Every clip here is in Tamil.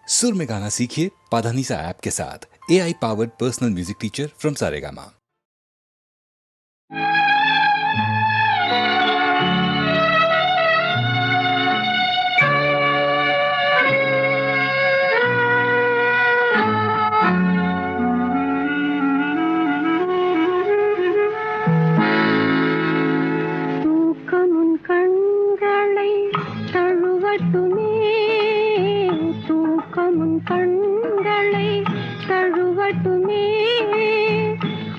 सुर में गाना सीखिए पाधानीसा ऐप के साथ। AI powered personal music teacher from Saregama. கண்களை தழுவட்டுமே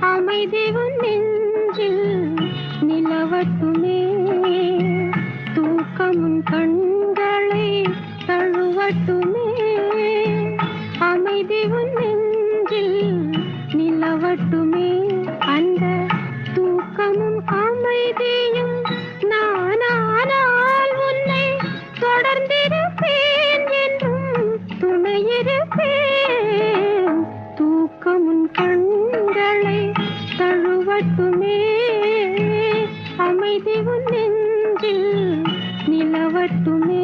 அமைதி உன் நெஞ்சில் நிலவட்டுமே தூக்கமுன் கண்களை தழுவட்டுமே அமைதி உன் நெஞ்சில் நிலவட்டுமே அந்த தூக்கமும் அமைதியும் நானானால் உன்னை தொடர்ந்திருப்பேன் என்றும் துணையிருப்பேன் தூக்கமுன் கண்களை தழுவட்டுமே அமைதி உன் நெஞ்சில் நிலவட்டுமே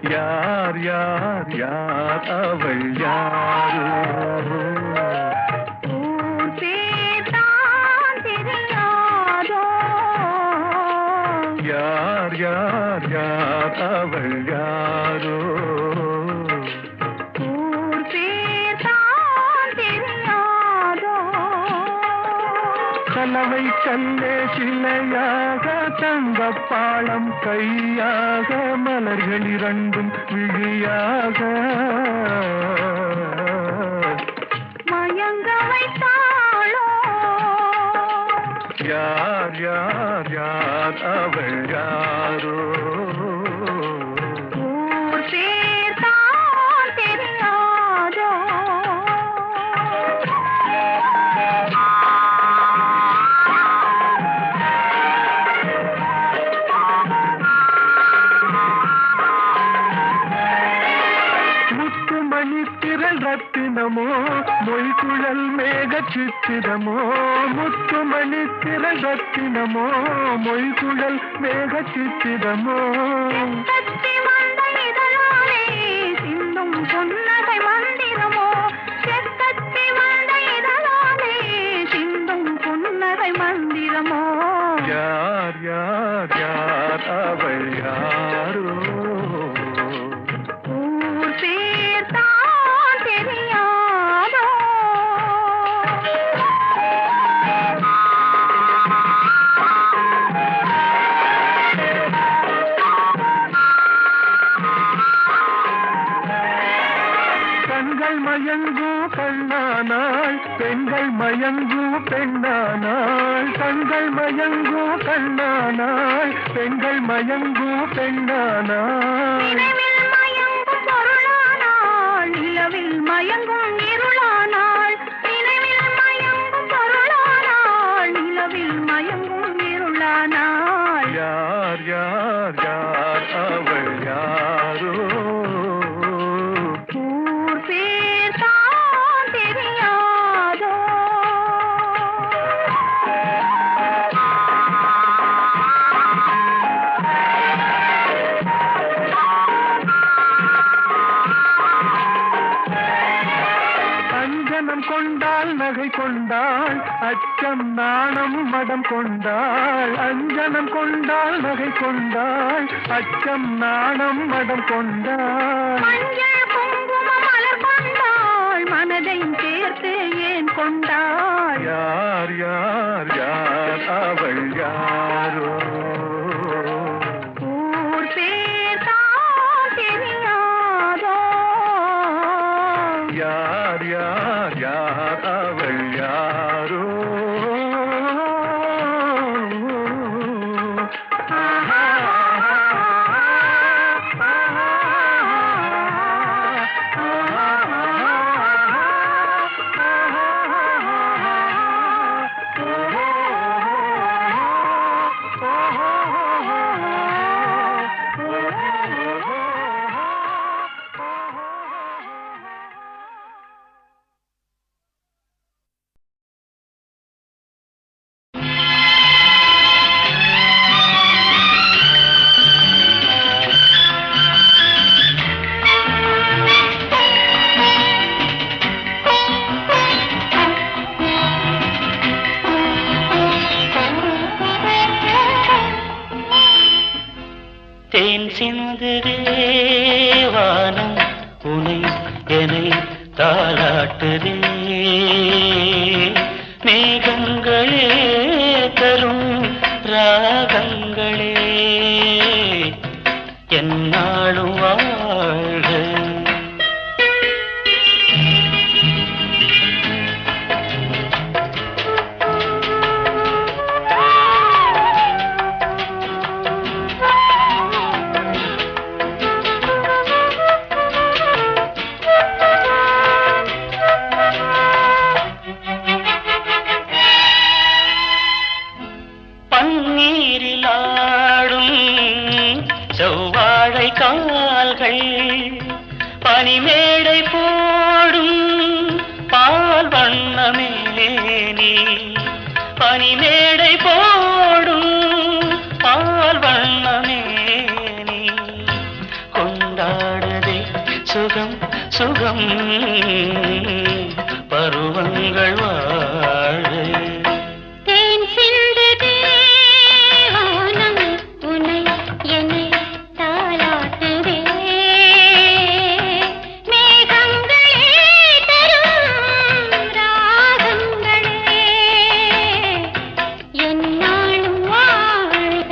यार यार यार अवल यारो यार यार यार अवल यारो கலவை கல்லே சிலையாக தங்கப்பாளம் கையாக மலர்கள் இரண்டும் விழியாக மயங்க வைத்தாளோ யார் யார் யார் யார் அவள் யாரோ ஊர் பேர் தான் தெரியாதோ முத்துமணி திரள் ரத்தினமோ மொய்குழல் மேக சித்திரமோ முத்துமணி திரள் ரத்தினமோ மொய்குழல் மேக சித்திரமோ கத்தி வந்த இதழாலே சிந்தும் புன்னகை மந்திரமோ செக்கத்தி வந்த இதழாலே சிந்தும் புன்னகை மந்திரமோ யார் யார் யார் அவள் யாரோ ஊர் பேர் தான் தெரியாதோ கண்கள் மயங்கும் கண்ணானாள் பெண்கள் மயங்கும் பெண்ணானாள் கண்கள் மயங்கும் கண்ணானாள் பெண்கள் மயங்கும் பெண்ணானாள் நினைவில் மயங்கும் பொருளானாள் நிலவில் மயங்கும் இருளானாள் நினைவில் மயங்கும் பொருளானாள் நிலவில் மயங்கும் இருளானாள் யார் யார் யார் அவள் யாரோ ஊர் பேர் தான் தெரியாதோ அஞ்சனம் கொண்டாள் நகை கொண்டாள் அச்சம் நாணம் மடம் கொண்டாள் அஞ்சனம் கொண்டாள் நகை கொண்டாள் அச்சம் நாணம் மடம் கொண்டாள் மஞ்சள் குங்கும மலர் கொண்டாள் மனதையும் சேர்த்து ஏன் கொண்டாள் யார் யார் யார் அவள் யாரோ ஊர் பேர் தான் தெரியாதோ யார் யார் யார் அவள் யாரோ தேன் சிந்துதே வானம் உனை என்னை தாளாட்டுதே மேகங்களே தரும் ராகங்களே என்னாலும் வாழ்க பன்னீரிலாடும் செவ்வாழை கால்கள் பனிமேடை போடும் பால் வண்ணமேனி பனிமேடை போடும் பால் வண்ணமேனி கொண்டாடுதே சுகம் சுகம் பருவங்கள் வாழ தேன் சிந்துதே வானம் உனை என்னை தாளாட்டுதே மேகங்களே தரும் ராகங்களே என்னாலும் வாழ்க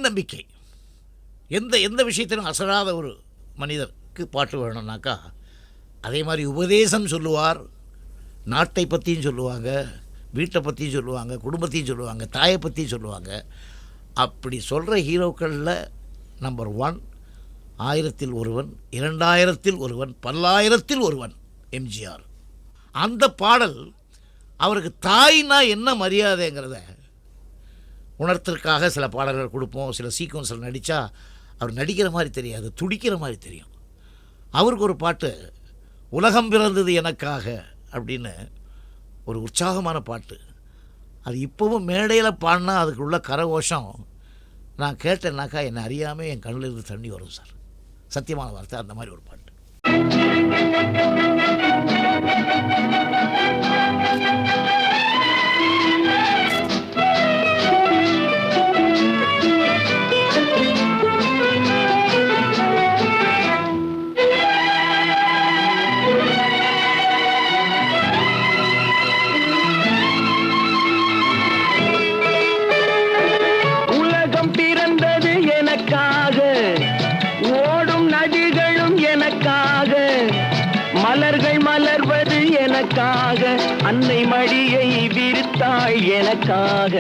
நம்பிக்கை. எந்த எந்த விஷயத்திலும் அசராத ஒரு மனிதருக்கு பாட்டு வேணும்னாக்கா அதே மாதிரி உபதேசம் சொல்லுவார். நாட்டை பற்றியும் சொல்லுவாங்க, வீட்டை பற்றியும் சொல்லுவாங்க, குடும்பத்தையும் சொல்லுவாங்க, தாயை பற்றியும் சொல்லுவாங்க. அப்படி சொல்கிற ஹீரோக்களில் நம்பர் 1 1000ல் ஒருவன், 2000ல் ஒருவன், 10,000ல் ஒருவன் எம்ஜிஆர். அந்த பாடல் அவருக்கு தாய்னா என்ன மரியாதைங்கிறத உணர்த்துறதுக்காக சில பாடல்கள் கொடுப்போம். சில சீக்வன்ஸில் நடித்தா அவர் நடிக்கிற மாதிரி தெரியாது, துடிக்கிற மாதிரி தெரியும். அவருக்கு ஒரு பாட்டு உலகம் பிறந்தது எனக்காக அப்படின்னு ஒரு உற்சாகமான பாட்டு. அது இப்போவும் மேடையில் பாடினா அதுக்கு உள்ள கரகோஷம் நான் கேட்டேன்னாக்கா என்னை அறியாமல் என் கண்ணில் இருந்து தண்ணி வரும் சார். சத்தியமான வார்த்தை. அந்த மாதிரி ஒரு பாட்டு. உலகம் பிறந்தது எனக்காக, ஓடும் நதிகளும் எனக்காக, மலர்கள் மலர்வது எனக்காக, அன்னை மடியை விரித்தாள் எனக்காக.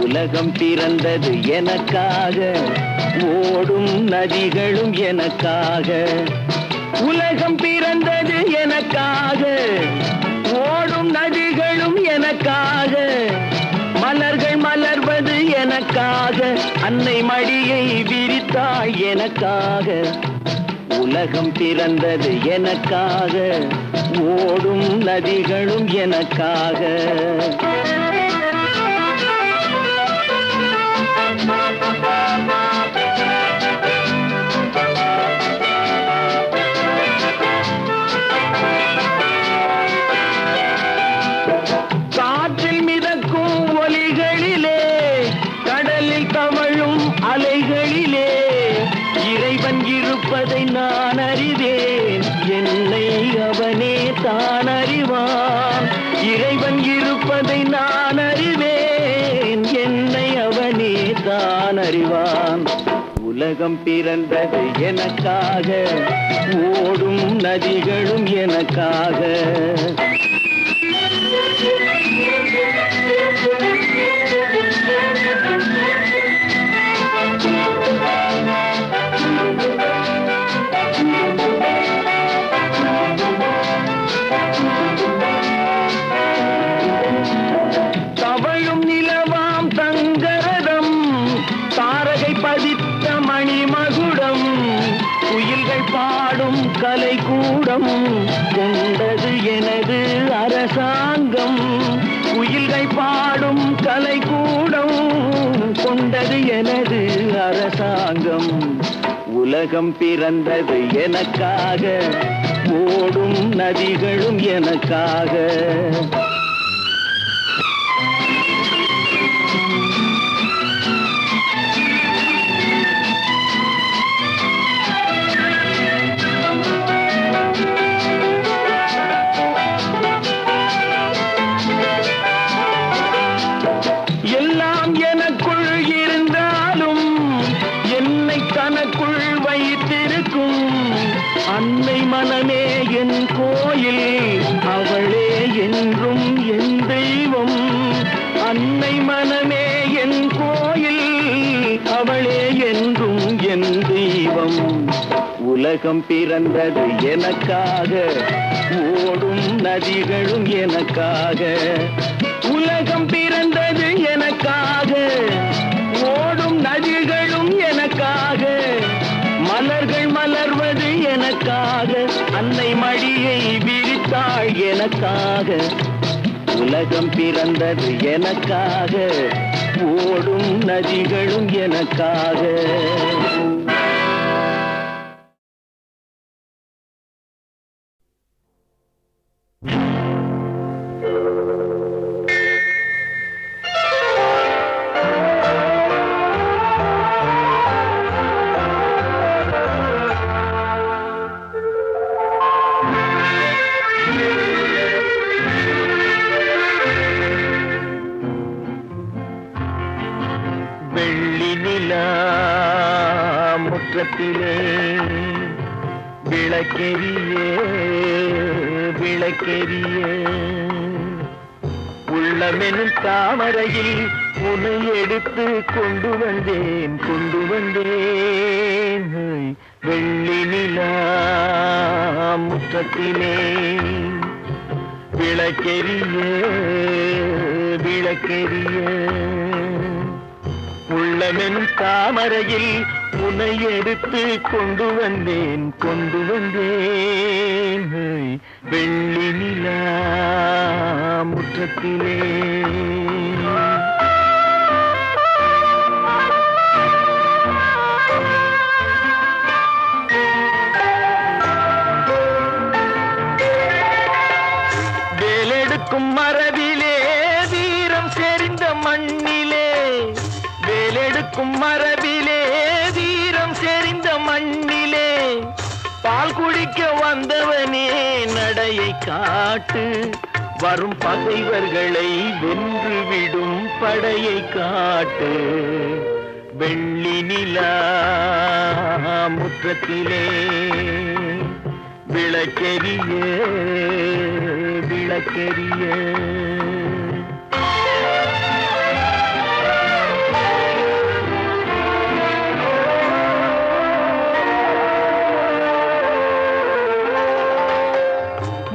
உலகம் பிறந்தது எனக்காக, ஓடும் நதிகளும் எனக்காக. உலகம் பிறந்தது எனக்காக, ஓடும் நதிகளும் எனக்காக, மலர்கள் மலர்வது எனக்காக, அன்னை மடியை விரித்தாள் எனக்காக. உலகம் பிறந்தது எனக்காக, ஓடும் நதிகளும் எனக்காக. காற்றில் மிதக்கும் ஒலிகளிலே, கடலில் தவழும் அலைகளிலே, இறைவன் இருப்பதை நான் அறிவேன், என்னை அவனே தான் அறிவான். இறைவன் இருப்பதை நான் அறிவேன், என்னை அவனே தான் அறிவான். உலகம் பிறந்தது எனக்காக, ஓடும் நதிகளும் எனக்காக. தவழும் நிலவாம் தங்கரதம், தாரகை பதித்த மணிமகுடம், குயில்கள் பாடும் கலைக்கூடம், கொண்டது எனது அரசாங்கம். குயில்கள் பாடும் கலைக்கூடம், கொண்டது எனது அரசாங்கம். உலகம் பிறந்தது எனக்காக, ஓடும் நதிகளும் எனக்காக. எல்லாம் எனக்குள் இருந்தாலும் என்னை தனக்குள் வைத்திருக்கும் அன்னை மனமே என் கோயில், அவளே என்றும் என் தெய்வம். அன்னை மனமே என் கோயில், அவளே என்றும் என் தெய்வம். உலகம் பிறந்தது எனக்காக, ஓடும் நதிகளும் எனக்காக. உலகம் பிறந்தது எனக்காக, ஓடும் நதிகளும் எனக்காக, மலர்கள் மலர்வது எனக்காக, அன்னை மடியை விரித்தாள் எனக்காக. உலகம் பிறந்தது எனக்காக, ஓடும் நதிகளும் எனக்காக. வெள்ளி நிலா முற்றத்திலே விளக்கெரிய விளக்கெரிய உள்ளமெனும் தாமரையில் உன்னை எடுத்து கொண்டு வந்தேன் வெள்ளி நிலா முற்றத்திலே விளக்கெரிய விளக்கெரிய உள்ளமெனும் தாமரையில் உன்னை எடுத்து கொண்டு வந்தேன் வெள்ளி நிலா முற்றத்திலே வேலெடுக்கும் மரபிலே வீரம் செறிந்த மண்ணிலே வேலெடுக்கும் மரபிலே வீரம் செறிந்த மண்ணிலே பால் குடிக்க வந்தவனே நடையை காட்டு வரும் பகைவர்களை வென்றுவிடும் படையை காட்டு வெள்ளி நிலா முற்றத்திலே விளக்கெரிய விளக்கெரிய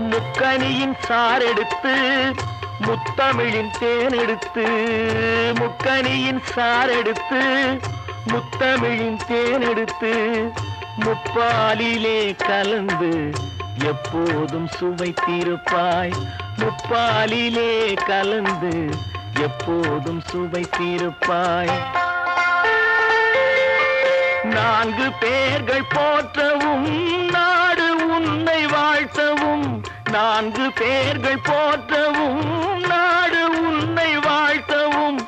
முக்கனியின் சாரெடுத்து முத்தமிழின் தேனெடுத்து முக்கனியின் சாரெடுத்து முத்தமிழின் தேனெடுத்து முப்பாலிலே கலந்து எப்போதும் சுவைத்திருப்பாய் முப்பாலிலே கலந்து எப்போதும் சுவைத்திருப்பாய் நான்கு பேர்கள் போற்றவும் நாடு உன்னை வாழ்த்தவும் நான்கு பேர்கள் போற்றவும் நாடு உன்னை வாழ்த்தவும்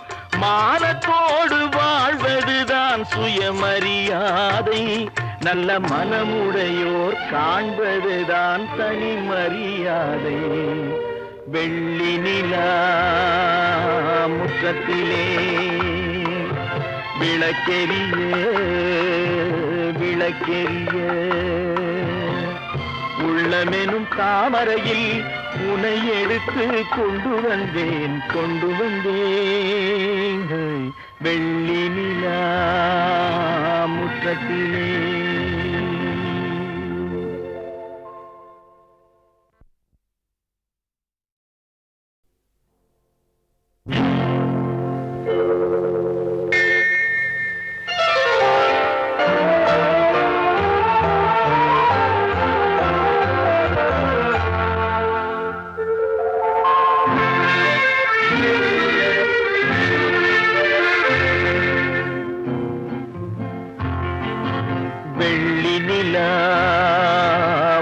மானத்தோடு வாழ்வதுதான் சுயமரியாதை நல்ல மனமுடையோர் காண்பதுதான் தனி மரியாதை வெள்ளி நிலா முற்றத்திலே விளக்கெரிய விளக்கெரிய உள்ளமெனும் தாமரையில் உன்னை எடுத்து கொண்டு வந்தேன் வெள்ளி நிலா முற்றத்திலே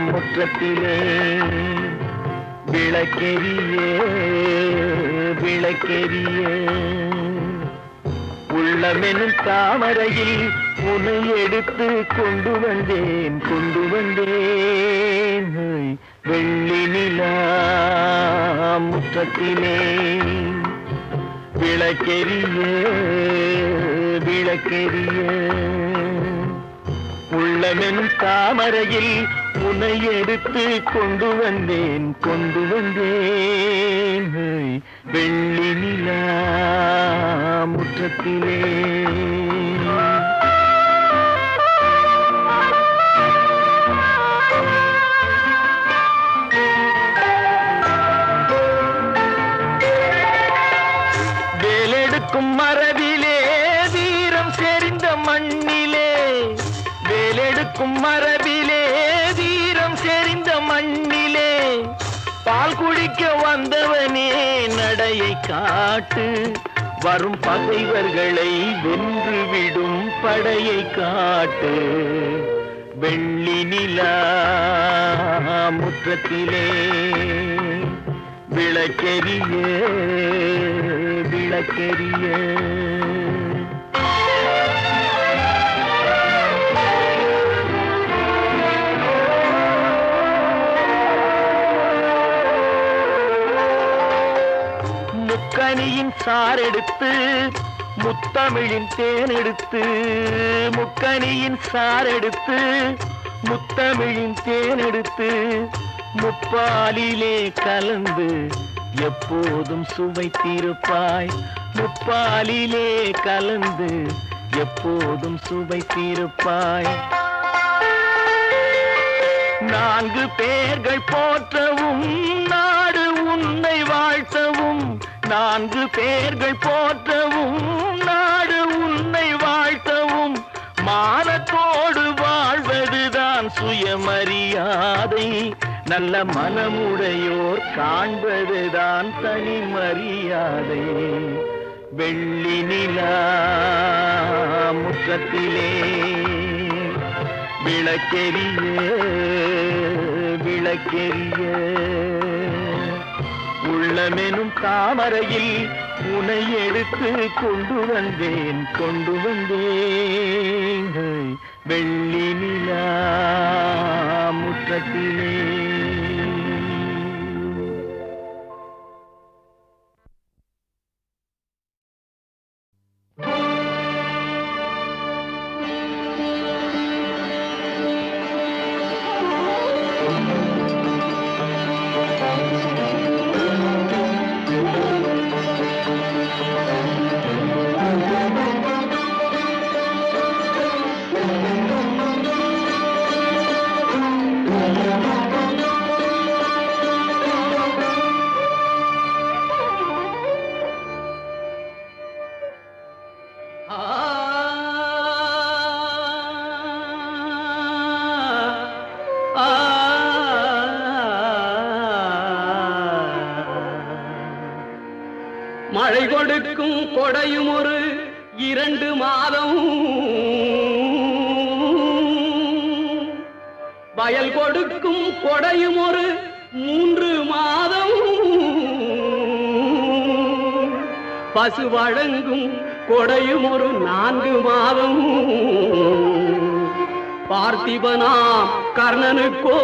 முற்றத்திலே விளக்கெரிய விளக்கெரிய உள்ளமெனும் தாமரையில் உன்னை எடுத்து கொண்டு வந்தேன் வெள்ளி நிலா முற்றத்திலே விளக்கெரிய விளக்கெரிய உள்ளமெனும் தாமரையில் உன்னை எடுத்து கொண்டு வந்தேன் வெள்ளி நிலா முற்றத்திலே வேலெடுக்கும் மரபிலே வீரம் செறிந்த மண்ணிலே வேலெடுக்கும் மரபிலே வீரம் செறிந்த மண்ணிலே பால் குடிக்க வந்தவனே நடையை காட்டு வரும் பகைவர்களை வென்றுவிடும் படையை காட்டு வெள்ளி நிலா முற்றத்திலே விளக்கெரிய விளக்கெரிய முக்கனியின் சாரெடுத்து முத்தமிழின் தேனெடுத்து முக்கனியின் சாரெடுத்து முத்தமிழின் தேனெடுத்து முப்பாலிலே கலந்து எப்போதும் சுவைத்திருப்பாய் முப்பாலிலே கலந்து எப்போதும் சுவைத்திருப்பாய் நான்கு பேர்கள் போற்றவும் நாடு உன்னை வாழ்த்தவும் நான்கு பேர்கள் போற்றவும் நாடு உன்னை வாழ்த்தவும் மானத்தோடு வாழ்வதுதான் சுயமரியாதை நல்ல மனமுடையோர் காண்பதுதான் தனி மரியாதை வெள்ளி நிலா முற்றத்திலே விளக்கெரிய விளக்கெரிய உள்ளமெனும் தாமரையில் உனை எடுத்து கொண்டு வந்தேன் வெள்ளி நிலா முற்றத்திலே மழை கொடுக்கும் கொடையும் ஒரு 2 மாதம் வயல் கொடுக்கும் கொடையும் ஒரு 3 மாதம் பசு வழங்கும் கொடையும் ஒரு 4 மாதம் பார்த்திபனாம் கர்ணனுக்கோ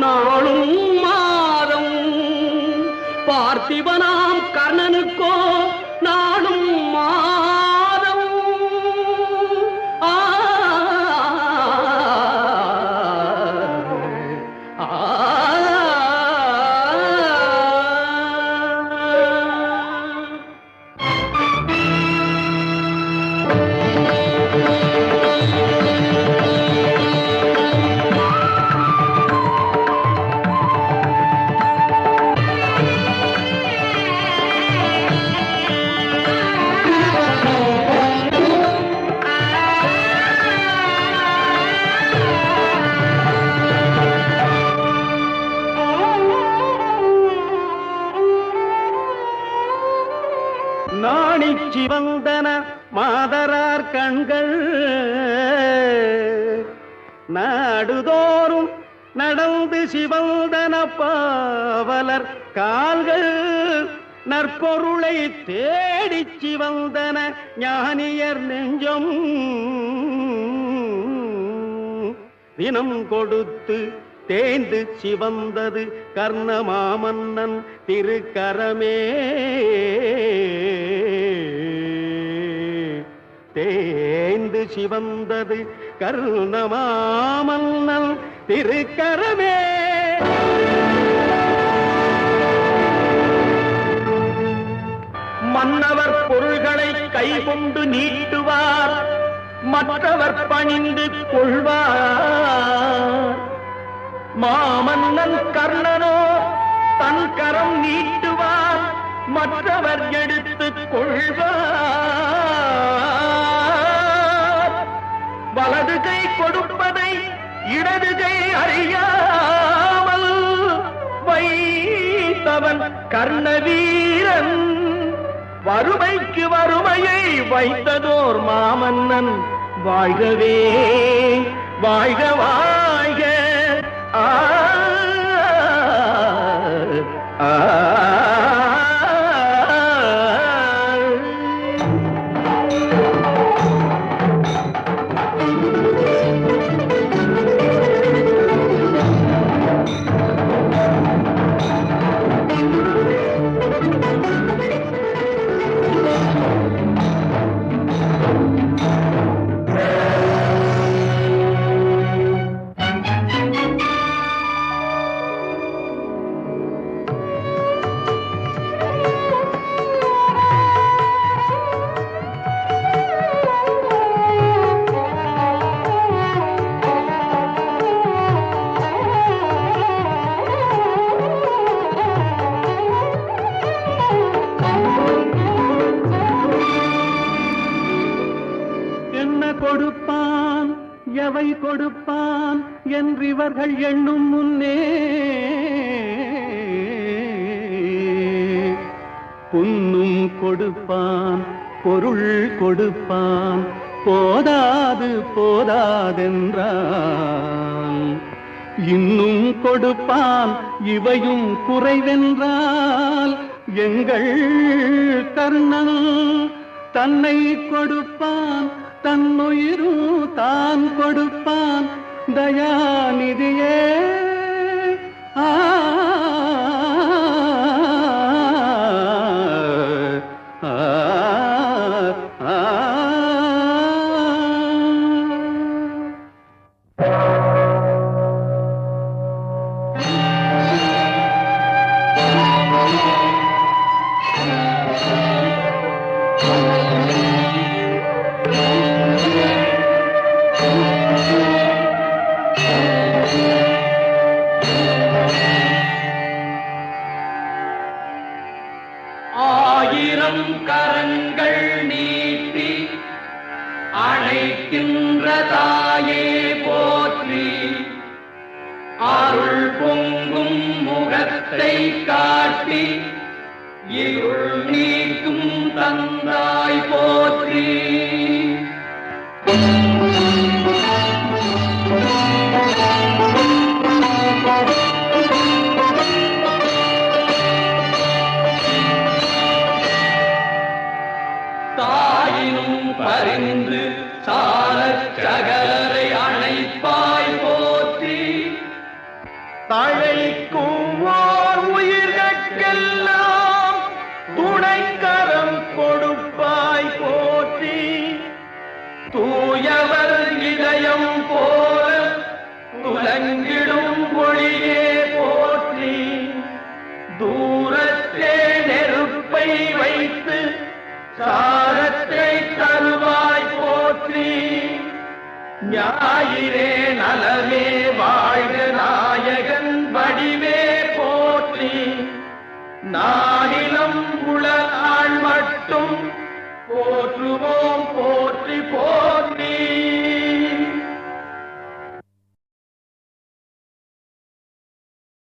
நாளும் மாதம் பார்த்திபனாம் கர்ணனுக்கோ நாளும் மாதம் ஆ சிவந்தன மாதரார் கண்கள் நாடுதோறும் நடந்து சிவந்தன பாவலர் கால்கள் நற்பொருளை தேடிச் சிவந்தன ஞானியர் நெஞ்சம் தினம் கொடுத்து தேய்ந்து சிவந்தது கர்ணமாமன்னன் திருக்கரமே தேய்ந்து சிவந்தது கர்ணமாமன்னன் திருக்கரமே மன்னவர் பொருள்களை கைகொண்டு நீட்டுவார் மற்றவர் பணிந்து கொள்வார் மாமன்னன் கர்ணனோ தன் கரம் நீட்டுவார் மற்றவர் எடுத்துக் கொள்வார் வலது கை கொடுப்பதை இடது கை அறியாமல் வைத்தவன் கர்ணவீரன் வறுமைக்கு வறுமையை வைத்ததோர் மாமன்னன் வாழ்கவே வாழ்க வாழ்க ஆ ஆ தீயவை கொடுப்பான் என்றிவர்கள் எண்ணும் முன்னே புன்னும் கொடுப்பான் பொருள் கொடுப்பான் போதாது போதாதென்றான் இன்னும் கொடுப்பான் இவையும் குறைவென்றால் எங்கள் கர்ணன் தன்னை கொடுப்பான் தன்னுயிரும் தான் கொடுப்பான் தயாநிதியே ஆ ஆயிரம் கரங்கள் நீட்டி அணைக்கின்ற தாயே போற்றி அருள் பொங்கும் முகத்தை காட்டி இருள் நீக்கும் தந்தாய் போற்றி தாயினும் பரிந்து சாலச் சகலரை அணைப்பாய் போற்றி தழைக்கும் ஓர் உயிர்கட்கெல்லாம் துணைக்கரம் கொடுப்பாய் போற்றி தூயவர் இதயம் போல துலங்கிடும் ஒளியே போற்றி தூரத்தே நெருப்பை வைத்து சாரத்தை தருவாய் போற்றி ஞாயிறே நலமே வாழ்க நாயகன் வடிவே போற்றி நானிலம் உளநாள் மட்டும் போற்றுவோம் போற்றி போற்றி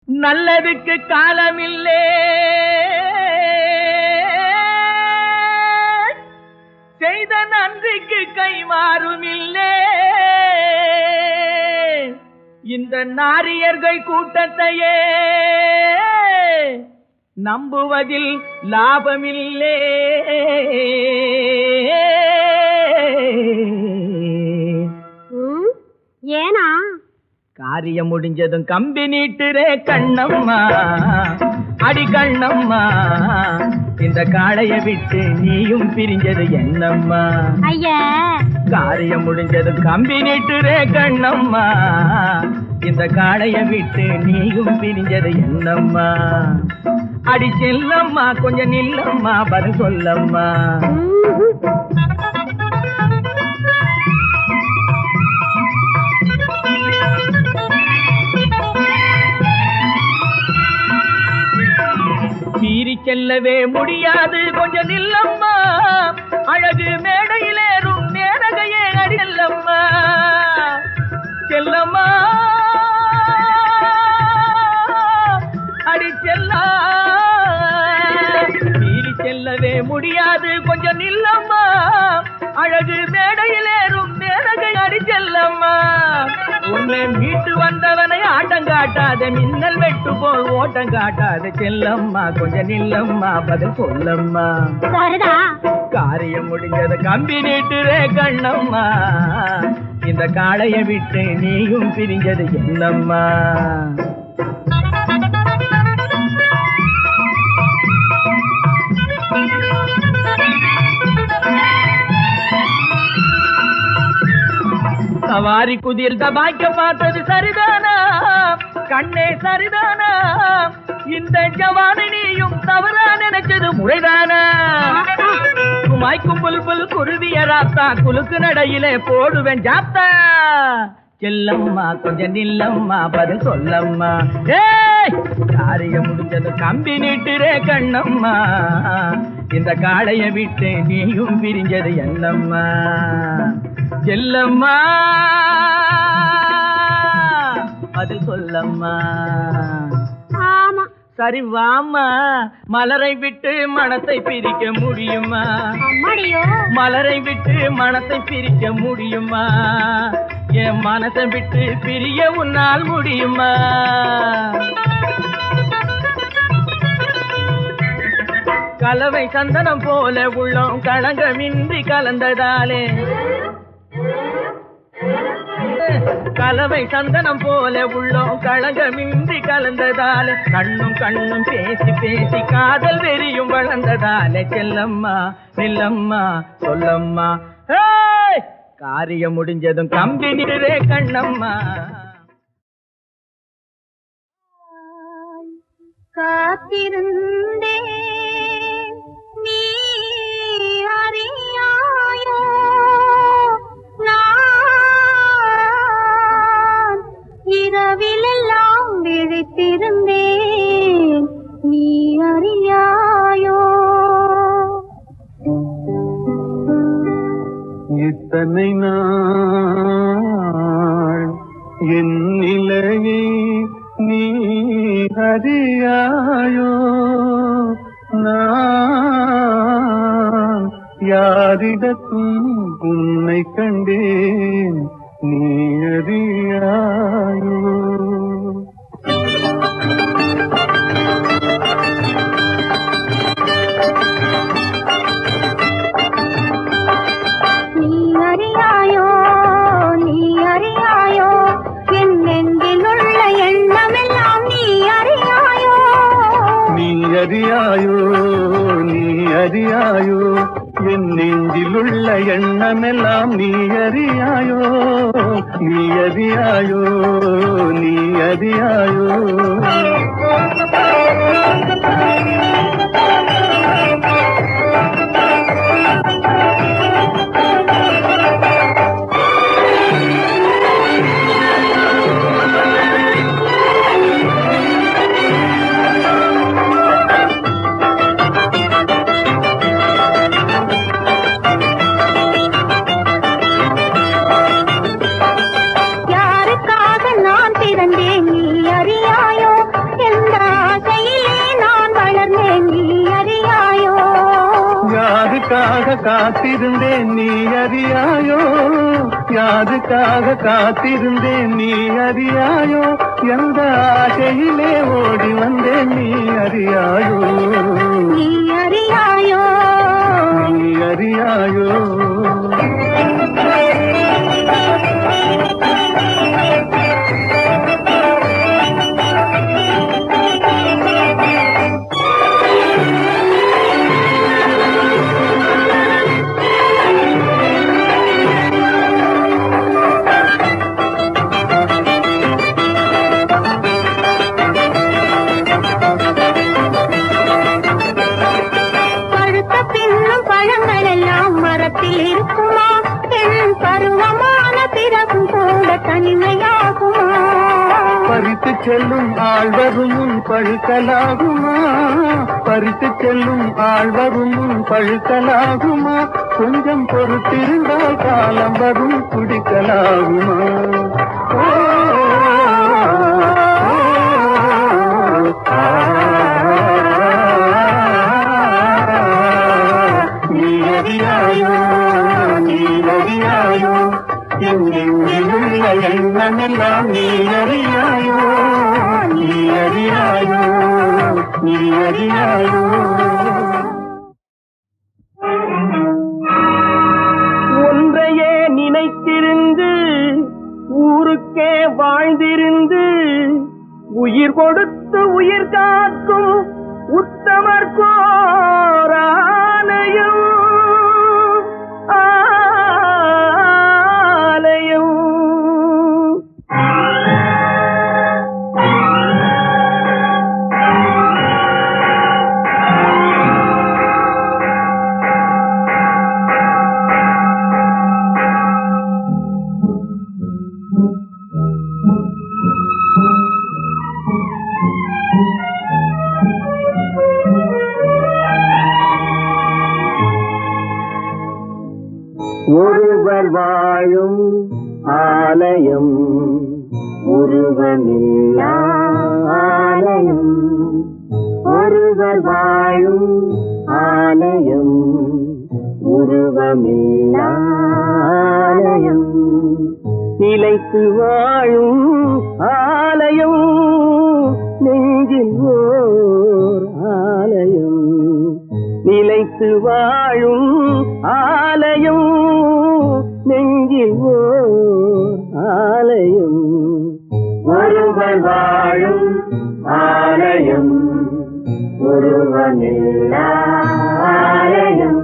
நல்லதுக்கு காலமில்லே செய்த நன்றிக்கு கைமாறுமில்லே இந்த நாரியர்கள் கூட்டத்தையே நம்புவதில் லாபமில்லே ஏனா காரியம் முடிஞ்சதும் கம்பி நீட்டுறே கண்ணம்மா அடி கண்ணம்மா இந்த காளைய விட்டு நீயும் பிரிஞ்சது என்னம்மா ஐயா காரியம் முடிஞ்சதும் கம்பி நீட்டுறே கண்ணம்மா இந்த காளைய விட்டு நீயும் பிரிஞ்சது என்னம்மா அடி செல்லம்மா கொஞ்சம் நில்லம்மா பதில் சொல்லம்மா சீறி செல்லவே முடியாது கொஞ்சம் நில்லம்மா அழகு மேடையிலேறும் மேனகையே அடியல்லம்மா செல்லம்மா அடி செல்லா சீறி செல்லவே முடியாது கொஞ்சம் நில்லம்மா அழகு மேடையிலேறும் மேனகை அடி செல்லம்மா உன்னை மீட்டு வந்தவனை ஆட்டம் காட்டாத மின்னல் வெட்டு போல் ஓட்டம் காட்டாத செல்லம்மா கொஞ்சம் நில்லம்மா பதில் சொல்லம்மா சரிதா காரியம் முடிஞ்சது கம்பி நீட்டுறே கண்ணம்மா இந்த காளைய விட்டு நீயும் பிரிஞ்சது என்னம்மா சவாரி குதில் தபாய்க்க பார்த்தது சரிதானா கண்ணே சரிதானா இந்த ஜவானை நீயும் தவறா நினைச்சது முறைதானா குமாய்க்கும் புல்புல் குருவிய ராத்தா குலுக்கு நடையிலே போடுவேன் ஜாப்தா செல்லம்மா கொஞ்சம் நில்லம்மா பதில் சொல்லம்மா. ஏய் காரியம் முடிஞ்சது கம்பி நீட்டுறே கண்ணம்மா, இந்த காளைய விட்டு நீயும் பிரிஞ்சது என்னம்மா. செல்லம்மா பதில் சொல்லம்மா. ஆமா. சரி வாம்மா, மலரை விட்டு மனத்தை பிரிக்க முடியுமா? அம்மாடியோ. மலரை விட்டு மனத்தை பிரிக்க முடியுமா? என் மனசை விட்டு பிரிய உன்னால் முடியுமா? கலவை சந்தனம் போல உள்ளம் களங்கமின்றி கலந்ததாலே, கலவை சந்தனம் போல உள்ளோம் களங்கமின்றி கலந்ததாலே, கண்ணும் கண்ணும் பேசி பேசி காதல் வெறியும் வளர்ந்ததாலே. செல்லம்மா நில்லம்மா சொல்லம்மா. ஏய் காரியம் முடிஞ்சதும் கம்பி நிறே கண்ணம்மா. காத்திருந்தே நீ அறியாயோ, நான் இரவிலெல்லாம் விழித்திருந்தேன் நீ அறியாயோ. இத்தனை நாள் என் நிலையை நீ அறியாயோ, நான் யாரிடத்தும் உன்னை கண்டேன் நீ அறியாயோ. நீ அறியாயோ, நீ அறியாயோ, என் நெஞ்சில் உள்ள எண்ணமெல்லாம் நீ அறியாயோ. நீ அறியாயோ, நீ அறியாயோ, என் நெஞ்சிலுள்ள எண்ணமெல்லாம் நீ அறியாயோ. நீ அறியாயோ, நீ அறியாயோ. யாருக்காக நான் பிறந்தேன் நீ அறியாயோ, எந்த ஆசையிலே நான் வளர்ந்தேன் நீ அறியாயோ. யாருக்காக காத்திருந்தேன் நீ அறியாயோ, யாருக்காக காத்திருந்தேன் நீ அறியாயோ, எந்த ஆசையிலே ஓடி வந்தேன் நீ அறியாயோ. நீ அறியாயோ, நீ அறியாயோ. பழுத்த பின்னும் பழங்கள் எல்லாம் மரத்தில் இருக்குமா? பெண் பருவமான பிறகும் கூட தனிமையாகுமா? பறித்து செல்லும் ஆழ்வரும் முன் பழுக்கலாகுமா? பறித்து செல்லும் ஆழ்வரும் முன் பழுக்கலாகுமா? கொஞ்சம் பொறுத்திருந்தால் காலம் வரும் குடிக்கலாகுமா? ஓ, நீ அறியாயோ, நீ அறியாயோ, எங்கெங்கிலுள்ள எண்ணமெல்லாம் நீ அறியாயோ. நீ அறியாயோ, நீ அறியாயோ. ஒன்றையே நினைத்திருந்து ஊருக்கே வாழ்ந்திருந்து உயிர் கொடுத்து உயிர் காக்கும் உத்தமர் கோராலயம் ஆலயம். வாழும் ஆலயம் உருவமில்லா ஆலயம் ஒருவர் வாழும் ஆலயம் உருவமில்லா ஆலயம் நிலைத்து வாழும் ஆலயம் நெஞ்சில் ஓர் ஆலயம் நிலைத்து வாழும் ஆலயம் நெஞ்சில் ஓர் ஆலயம் ஒருவர் வாழும் ஆலயம் ஒருவனில்லா ஆலயம்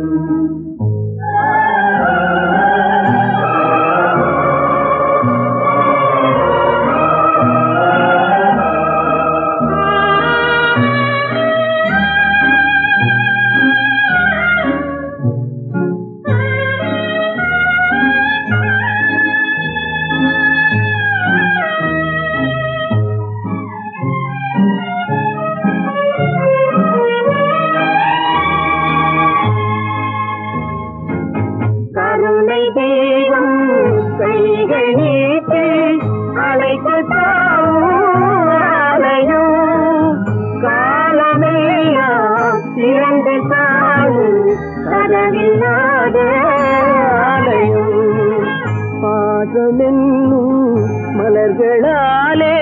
கருணை தெய்வம் கைகள் நீட்டி அழைத்து தாளையும் காலமெல்லாம் திறந்து தாழும் கதவில்லாத ஆலயம் பாசமென்னும் மலர்களாலே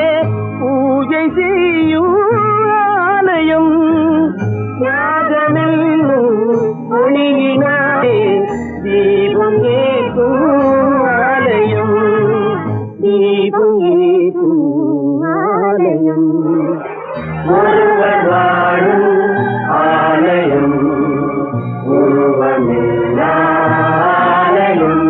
பூஜை செய்யும் ஆலயம் தியாகமென்னும் ஒளியினாலே தீபம் ஏற்றும் ஆலயம் தீபம் ஏற்றும் ஆலயம் ஒருவர் வாழும் ஆலயம் உருவமில்லா ஆலயம்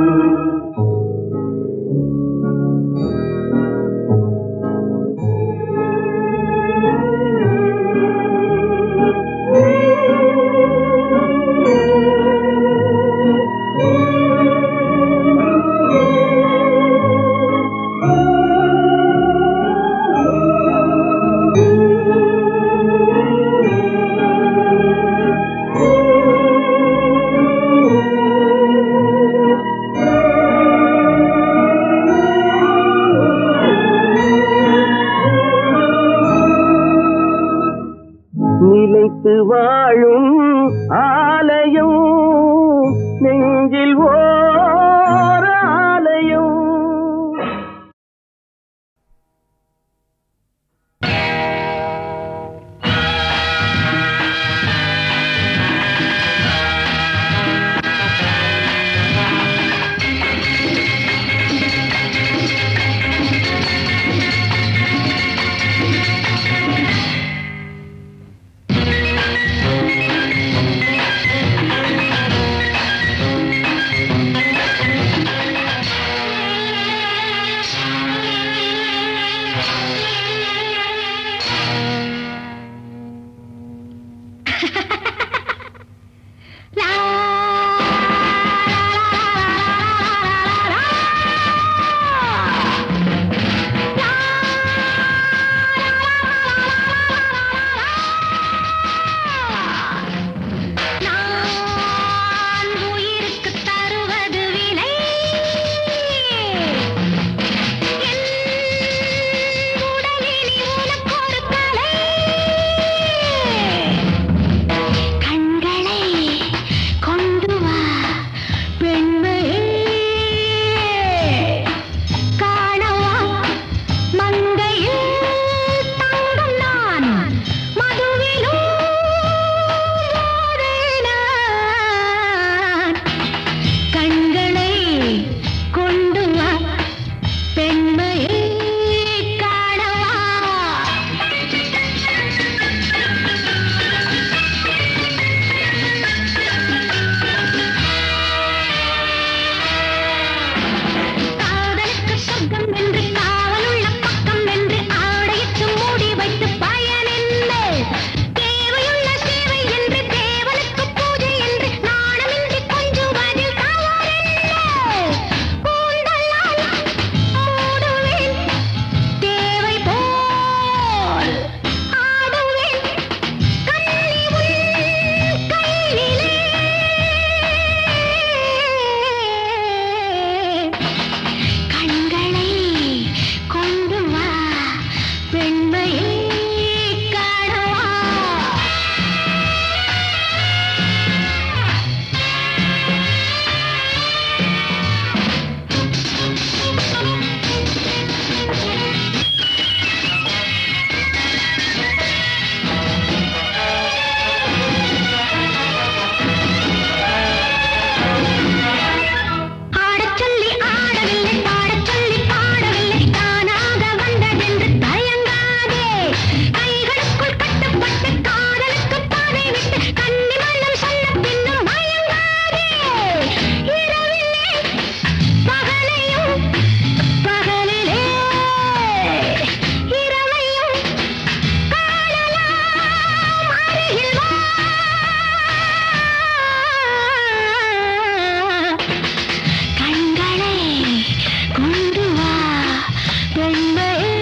பெண்மையே